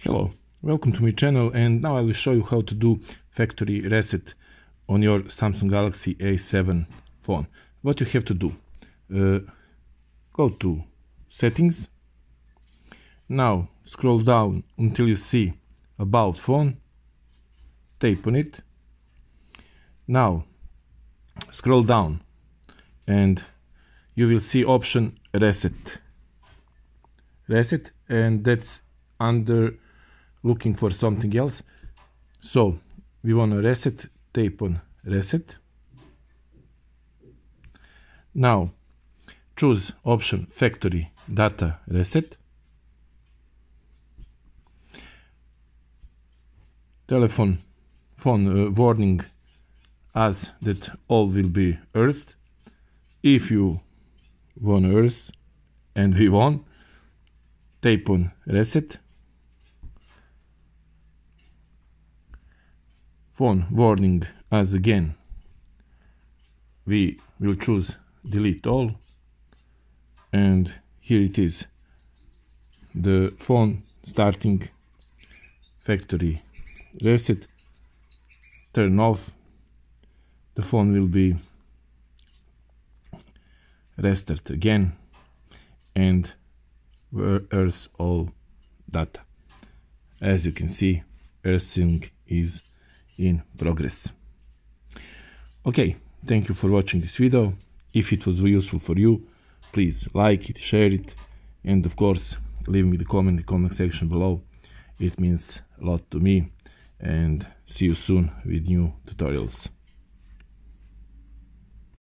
Hello, welcome to my channel, and now I will show you how to do factory reset on your Samsung Galaxy A7 phone. What you have to do, go to settings, now scroll down until you see about phone, tap on it, now scroll down and you will see option reset, and that's under looking for something else. So we want to reset, tap on reset. Now choose option factory data reset. Phone warning as that all will be erased. If you want to erase, and we want, tap on reset. Phone warning as again, we will choose delete all, and here it is, the phone starting factory reset. Turn off, the phone will be restart again and erase all data. As you can see, erasing is in progress. Okay, thank you for watching this video. If it was useful for you, please like it, share it, and of course leave me the comment in the comment section below. It means a lot to me, and see you soon with new tutorials.